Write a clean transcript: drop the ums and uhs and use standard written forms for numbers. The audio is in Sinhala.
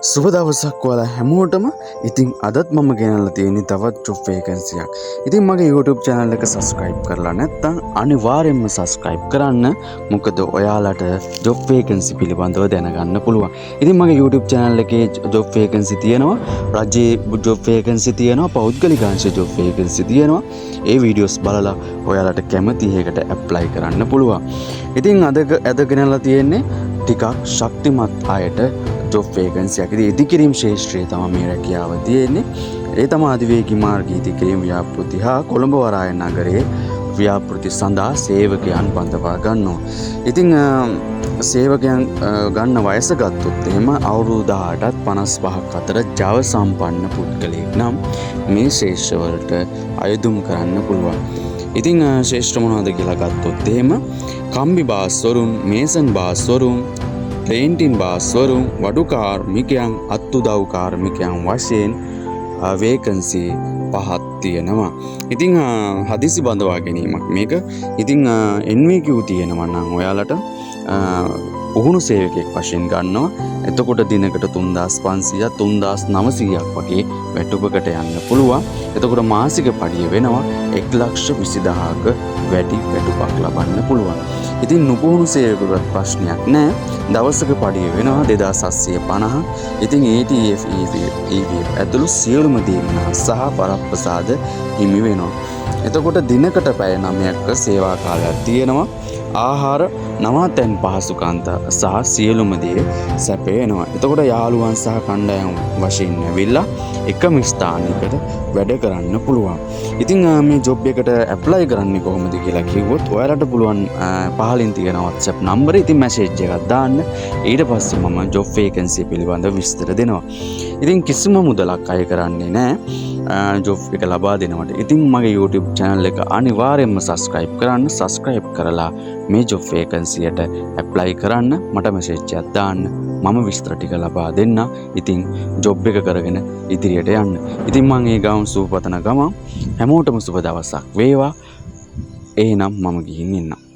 සුබ දවසක් ඔයාලා හැමෝටම. ඉතින් අදත් මම ගෙනල්ලා තියෙන්නේ තවත් ජොබ් වේකන්සි එකක්. ඉතින් මගේ YouTube channel එක subscribe කරලා නැත්නම් අනිවාර්යයෙන්ම subscribe කරන්න. මොකද ඔයාලට ජොබ් වේකන්සි පිළිබඳව දැනගන්න පුළුවන්. ඉතින් මගේ YouTube channel එකේ ජොබ් වේකන්සි තියෙනවා, රජයේ ජොබ් වේකන්සි තියෙනවා, පෞද්ගලික අංශ ජොබ් වේකන්සි තියෙනවා. ඒ වීඩියෝස් බලලා ඔයාලට කැමති එකකට apply කරන්න පුළුවන්. ඉතින් අද ගෙනල්ලා තියෙන්නේ ටිකක් ශක්තිමත් අයට ජොබ් වේකන්සි එකක්. ඉතින් ඉදිකිරීම් ශාස්ත්‍රයේ තමයි මේ රැකියාව තියෙන්නේ. ඒ තමයි අධිවේගී මාර්ග ඉදිකිරීම් ව්‍යාපෘති හා කොළඹ වරාය නගරයේ ව්‍යාපෘති සඳහා සේවකයන් බඳවා ගන්නවා. ඉතින් සේවකයන් ගන්න වයස ගත්තොත් එහෙම අවුරුදු 18ත් 55ක් අතර ජව සම්පන්න පුද්ගලයෙක් නම් මේ ශාස්ත්‍රවලට අයදුම් කරන්න පුළුවන්. ඉතින් ශාස්ත්‍ර මොනවද කියලා ගත්තොත් එහෙම කම්බි බාස්වරුන්, මේසන් බාස්වරුන්, ප්ලේන්ටින් බාස්වරුන්, වඩු කාර්මිකයන්, අත්උදව් කාර්මිකයන් වශයෙන් වේකන්සි 5ක් තියෙනවා. ඉතින් හදිසි බඳවා ගැනීමක් මේක. ඉතින් NVQ තියෙනවා නම් ඔයාලට පුහුණු සේවකයෙක් වශයෙන් ගන්නවා. එතකොට දිනකට 3500ක් 3900ක් වගේ වැටුපකට යන්න පුළුවන්. එතකොට මාසික පඩිය වෙනවා 1,20,000ක වැඩි වැටුපක් ලබන්න පුළුවන්. ඉතින් නුපුහුණු සේවකයෙකුට ප්‍රශ්නයක් නැහැ. දවසක පඩිය වෙනවා 2750. ඉතින් ATF EVF ඇතුළු සියලුම දීමන සහ පරප්‍රසාද හිමි වෙනවා. එතකොට දිනකට පැය 9ක සේවා කාලයක් තියෙනවා. ආහාර, නවාතැන් පහසුකම් සහ සියලුම දේ සැපයනවා. එතකොට යාළුවන් සහ කණ්ඩායම් වශයෙන් ඇවිල්ලා එකම ස්ථානයකට වැඩ කරන්න පුළුවන්. ඉතින් මේ ජොබ් එකට ඇප්ලයි කරන්නේ කොහොමද කියලා කිව්වොත් ඔයාලට පුළුවන් පහලින් තියෙන WhatsApp නම්බරේ ඉතින් මැසේජ් එකක් දාන්න. ඊට පස්සේ මම ජොබ් වේකන්සි පිළිබඳව විස්තර දෙනවා. ඉතින් කිසිම මුදලක් අය කරන්නේ නැහැ ජොබ් එක ලබා දෙනවට. ඉතින් මගේ YouTube channel එක අනිවාර්යයෙන්ම subscribe කරන්න. subscribe කරලා මේ ජොබ් වේකන්සියට ඇප්ලයි කරන්න. මට මැසේජ් එකක් දාන්න. මම විස්තර ටික ලබා දෙන්න. ඉතින් ජොබ් එක කරගෙන ඉදිරියට යන්න. ඉතින් මම ඒ ගාම් සුබ පතන ගමන් හැමෝටම සුබ දවසක් වේවා. එහෙනම් මම ගිහින් එන්නම්.